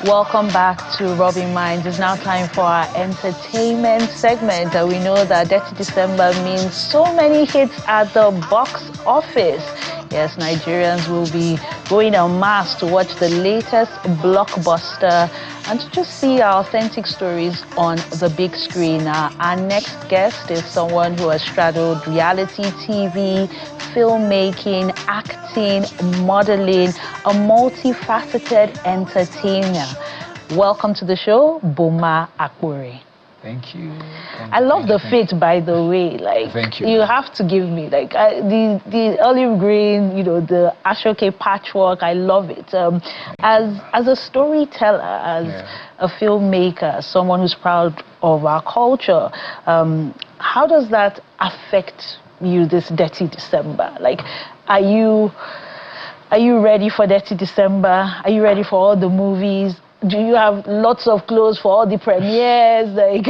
Welcome back to Robbing Minds. It's now time for our entertainment segment. We know that Dirty December means so many hits at the box office. Yes, Nigerians will be going en masse to watch the latest blockbuster and to just see our authentic stories on the big screen. Our next guest is someone who has straddled reality TV, filmmaking, acting, modeling, a multifaceted entertainer. Welcome to the show, Boma. Thank you. I love the fit, by the way. Like, thank you. You have to give me like the olive green, you know, the ashoke patchwork. I love it. As a storyteller, as a filmmaker, someone who's proud of our culture, how does that affect you this Dirty December? Like, are you ready for Dirty December? Are you ready for all the movies? Do you have lots of clothes for all the premieres? Like,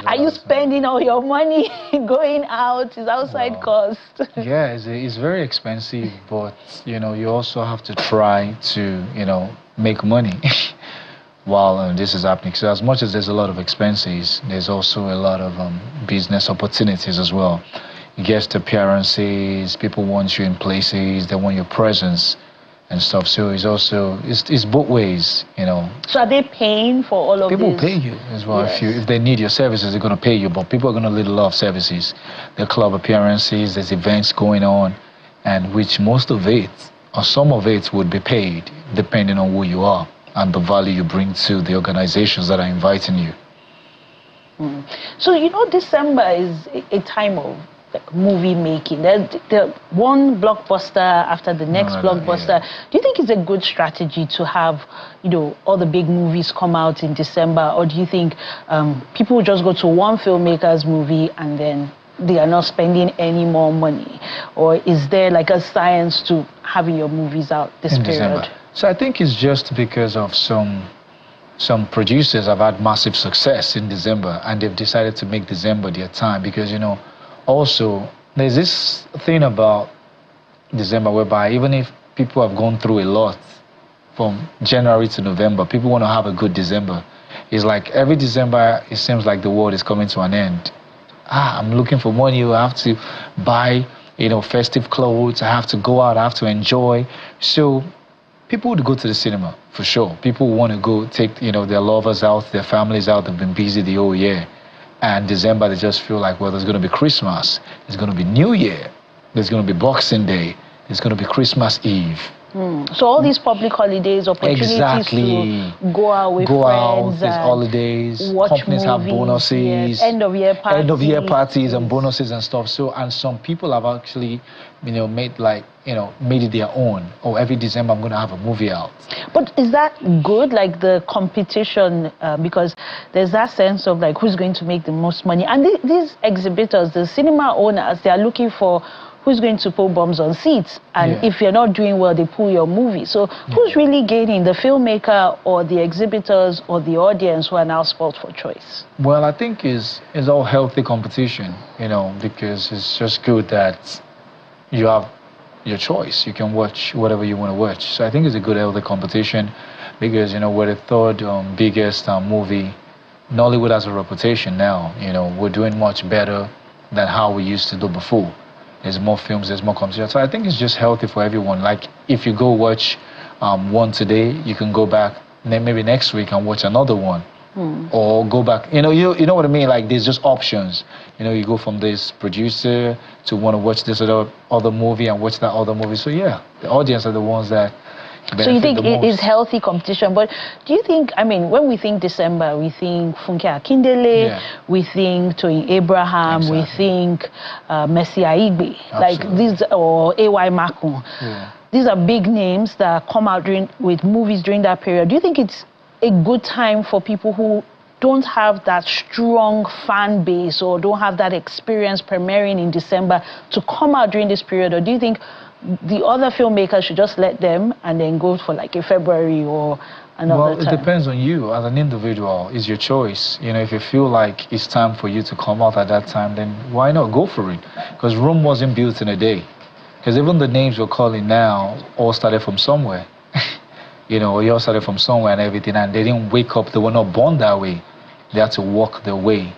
are you spending all your money going out? Is outside cost? Yeah, it's very expensive, but you know, you also have to try to, you know, make money while this is happening. So as much as there's a lot of expenses, there's also a lot of business opportunities as well. Guest appearances, people want you in places, they want your presence and stuff. So it's also it's both ways, you know. So are they paying for all of this? People pay you as well. Yes. If they need your services, they're going to pay you. But people are going to need a lot of services. There are club appearances, there's events going on, and which most of it or some of it would be paid depending on who you are and the value you bring to the organizations that are inviting you. So you know, December is a time of like movie making. The one blockbuster after the next blockbuster. Do you think it's a good strategy to have, you know, all the big movies come out in December, or do you think people will just go to one filmmaker's movie and then they are not spending any more money? Or is there like a science to having your movies out this period? December. So I think it's just because of some producers have had massive success in December and they've decided to make December their time, because, you know, also, there's this thing about December whereby even if people have gone through a lot from January to November, people want to have a good December. It's like every December, it seems like the world is coming to an end. I'm looking for money. I have to buy, you know, festive clothes. I have to go out. I have to enjoy. So people would go to the cinema for sure. People want to go take, you know, their lovers out, their families out. They've been busy the whole year. And December, they just feel like, well, there's going to be Christmas, there's going to be New Year, there's going to be Boxing Day, there's going to be Christmas Eve. So all these public holidays, opportunities to go out with friends, there's holidays, watch companies movies, have bonuses, end of year parties, and bonuses and stuff. So, and some people have actually, you know, made it their own. Oh, every December I'm going to have a movie out. But is that good, like the competition, because there's that sense of like who's going to make the most money? And these exhibitors, the cinema owners, they are looking for who's going to put bombs on seats. And if you're not doing well, they pull your movie. So who's really gaining, the filmmaker or the exhibitors or the audience who are now spoiled for choice? Well, I think it's all healthy competition, you know, because it's just good that you have your choice. You can watch whatever you want to watch. So I think it's a good healthy competition because, you know, we're the third biggest movie. Nollywood has a reputation now. You know, we're doing much better than how we used to do before. There's more films, there's more competition. So I think it's just healthy for everyone. Like if you go watch one today, you can go back maybe next week and watch another one. Or go back, you know what I mean? Like there's just options. You know, you go from this producer to want to watch this other movie and watch that other movie. So yeah, the audience are the ones that benefit. So you think it is healthy competition, but do you think, I mean, when we think December, we think Funke Akindele, we think Toyin Abraham, we think Mercy Aigbe, like these, or A.Y. Makun. These are big names that come out with movies during that period. Do you think it's a good time for people who don't have that strong fan base or don't have that experience premiering in December to come out during this period? Or do you think the other filmmakers should just let them and then go for like a February or another time? Well, it depends on you as an individual. It's your choice. You know, if you feel like it's time for you to come out at that time, then why not go for it? Because Rome wasn't built in a day. Because even the names we're calling now all started from somewhere. you all started from somewhere and everything, and they didn't wake up. They were not born that way. They had to walk their way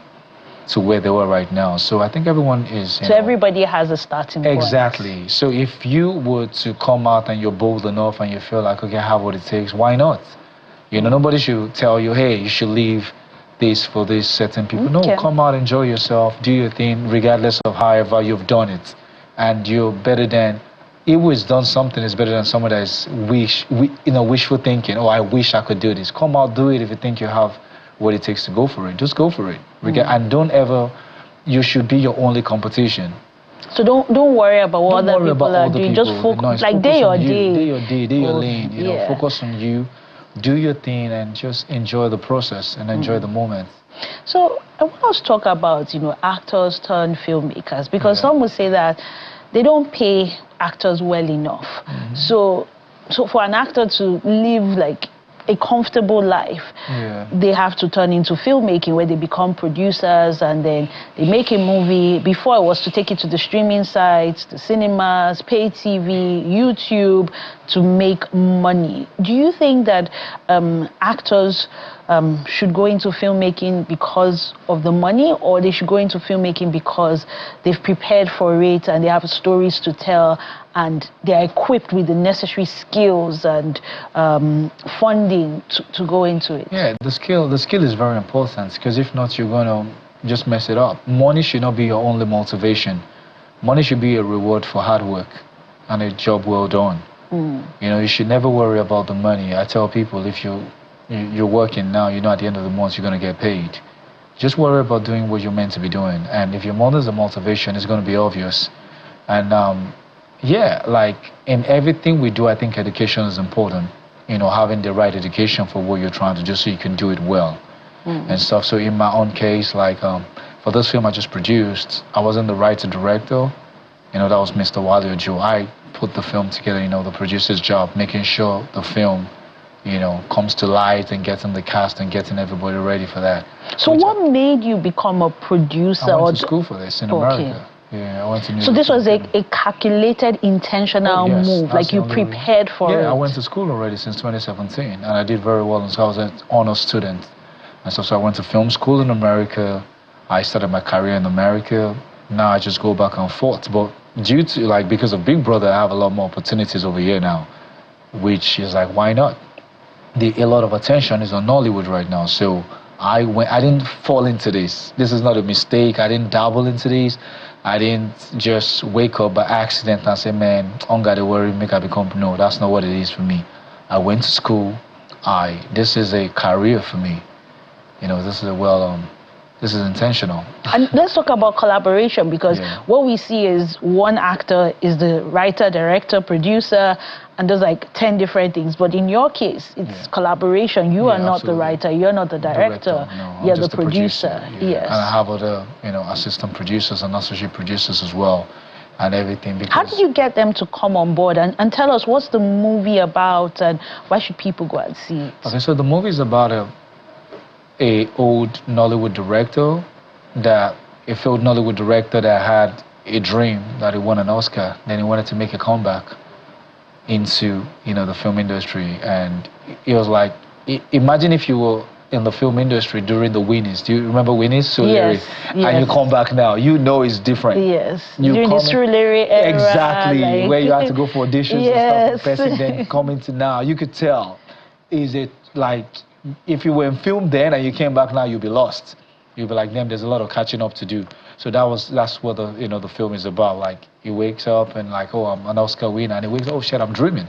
to where they were right now. So I think everyone is. So everybody has a starting point. Exactly. So if you were to come out and you're bold enough and you feel like, okay, I have what it takes, why not? Nobody should tell you, hey, you should leave this for these certain people. No, come out, enjoy yourself, do your thing, regardless of however you've done it. And you're better than, who has done something is better than someone that is wishful thinking. Oh, I wish I could do this. Come out, do it if you think you have what it takes to go for it. Just go for it. And don't ever, you should be your only competition. So don't worry about what other people are doing. Just focus, like day your day. Day your lane. Focus on you. Do your thing and just enjoy the process and enjoy the moment. So I want us to talk about, actors turned filmmakers, because some would say that they don't pay actors well enough. So for an actor to live like a comfortable life, they have to turn into filmmaking, where they become producers and then they make a movie. Before, it was to take it to the streaming sites, the cinemas, pay TV, YouTube, to make money. Do you think that actors should go into filmmaking because of the money, or they should go into filmmaking because they've prepared for it and they have stories to tell and they are equipped with the necessary skills and funding to go into it? Yeah, the skill is very important, because if not, you're going to just mess it up. Money should not be your only motivation. Money should be a reward for hard work and a job well done. You should never worry about the money. I tell people, if you're working now, at the end of the month you're going to get paid. Just worry about doing what you're meant to be doing. And if your money is the motivation, it's going to be obvious. And like in everything we do, I think education is important. Having the right education for what you're trying to do so you can do it well and stuff. So in my own case, like for this film I just produced, I wasn't the writer-director. That was Mr. Wale Ojo. I put the film together, the producer's job, making sure the film comes to light and getting the cast and getting everybody ready for that. So what made you become a producer? I went to school for this in America. Yeah, I went to New York. So this was a calculated, intentional move, like you prepared for it? Yeah, I went to school already since 2017, and I did very well, and so I was an honor student. And so I went to film school in America. I started my career in America. Now I just go back and forth. But due to, because of Big Brother, I have a lot more opportunities over here now, which is like, why not? A lot of attention is on Nollywood right now, so I didn't fall into this. This is not a mistake. I didn't dabble into this. I didn't just wake up by accident and say, man, I don't gotta worry, make I become. No, that's not what it is for me. I went to school. This is a career for me. This is this is intentional. And let's talk about collaboration, because what we see is one actor is the writer, director, producer, and there's like 10 different things. But in your case, it's collaboration. You are not the writer, you're not the director, you're the producer. Yes. And I have other, assistant producers and associate producers as well, and everything. Because how did you get them to come on board and tell us what's the movie about and why should people go and see it? Okay, so the movie is about a old Nollywood director, a failed Nollywood director that had a dream that he won an Oscar. Then he wanted to make a comeback into the film industry, and it was like, imagine if you were in the film industry during the Winnies. Do you remember Winnies? So yes. And you come back now, it's different. Yes. During the Surulere era. Exactly, where you had to go for auditions and stuff, and then coming to now, you could tell, is it like, if you were in film then and you came back now, you'd be lost. You'd be like, damn, there's a lot of catching up to do. So that's what the film is about. Like, he wakes up and like, oh, I'm an Oscar winner, and he wakes up, oh shit, I'm dreaming.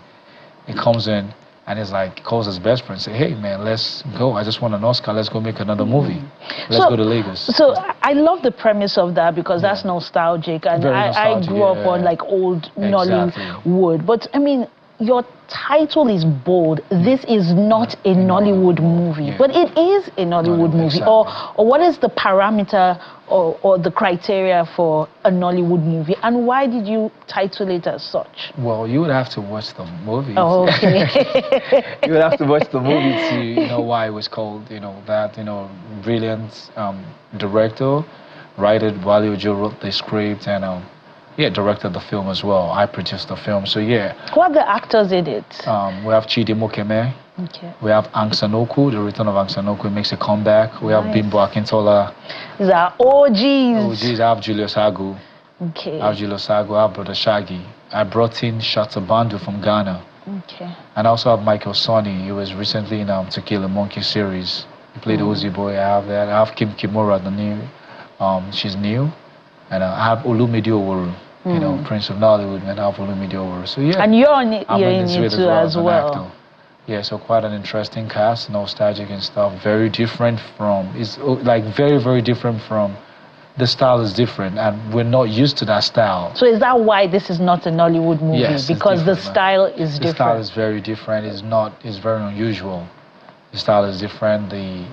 He comes in and he's like, calls his best friend, say, hey man, let's go. I just won an Oscar. Let's go make another movie. Let's go to Lagos. So I love the premise of that, because that's nostalgic, and I grew up on like old Nollywood. But I mean, your title is bold. This is not a Nollywood movie, but it is a Nollywood movie. Exactly. Or what is the parameter or the criteria for a Nollywood movie, and why did you title it as such? Well, you would have to watch the movie. Oh, okay. You would have to watch the movie to know why it was called, that, brilliant director, writer Wale Ojo wrote the script, and yeah, directed the film as well. I produced the film. So yeah. Who are the actors in it? We have Chidi Mokeme. Okay. We have Aung Sanoku, the return of Aung Sanoku makes a comeback. We have Bimbo Akintola. These are OGs. OGs. I have Julius Agu. Okay. I have Julius Agu. I have Brother Shaggy. I brought in Shatta Bandu from Ghana. Okay. And I also have Michael Sonny. He was recently in To Kill a Monkey series. He played Uzi Boy. I have that. I have Kim Kimura, the new. She's new. And I have Olumide Oworu. You know, Prince of Nollywood, and I have Olumide Oworu. So yeah. And you're in it too as well. Yeah, so quite an interesting cast, nostalgic and stuff. Very different from, it's like very, very different from, the style is different and we're not used to that style. So is that why this is not a Nollywood movie? Yes, because the style is different. The style is very different, it's very unusual. The style is different,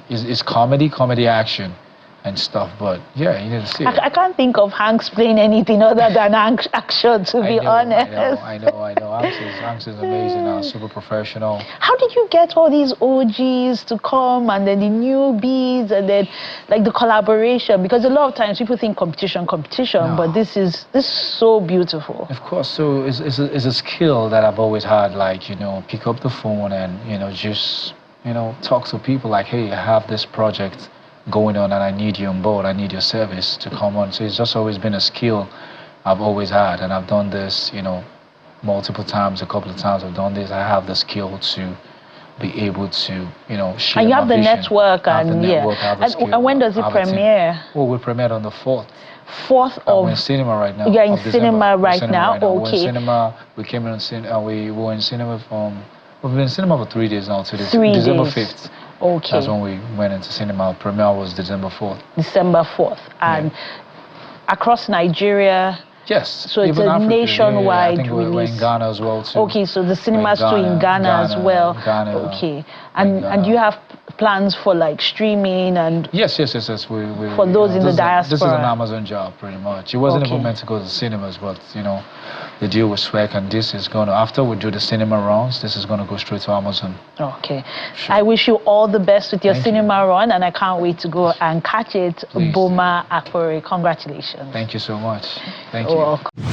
it's comedy action and stuff, but yeah, you need to see it. I can't think of Hanks playing anything other than action, to be honest. I know. Hanks is amazing, super professional. How did you get all these OGs to come, and then the newbies, and then like the collaboration? Because a lot of times people think competition, but this is so beautiful. Of course, so it's a skill that I've always had, like, you know, pick up the phone and, you know, just, you know, talk to people like, hey, I have this project going on and I need you on board, I need your service to come on. So it's just always been a skill I've always had, and I've done this, you know, multiple times, a couple of times I've done this. I have the skill to be able to, you know, share. And you have the vision. network, and when does it premiere? Well, we premiered on the 4th. 4th of... We're in cinema right now. You're in cinema right now? Okay. We're in cinema, we came in cinema, we were in cinema we've been in cinema for 3 days now, so December 5th. Okay. That's when we went into cinema. Premiere was December 4th. December 4th. And across Nigeria? Yes. So it's a nationwide release. I think we're in Ghana as well too. Okay, so the cinemas too in Ghana as well. Ghana, okay. And you have plans for like streaming and... Yes. For those in the diaspora. This is an Amazon job pretty much. It wasn't even meant to go to cinemas, but you know, the deal with SWEC, and this is going to, after we do the cinema runs, this is going to go straight to Amazon. Okay. Sure. I wish you all the best with your cinema run, and I can't wait to go and catch it. Please. Boma Akpori, congratulations. Thank you so much. Thank you. Welcome.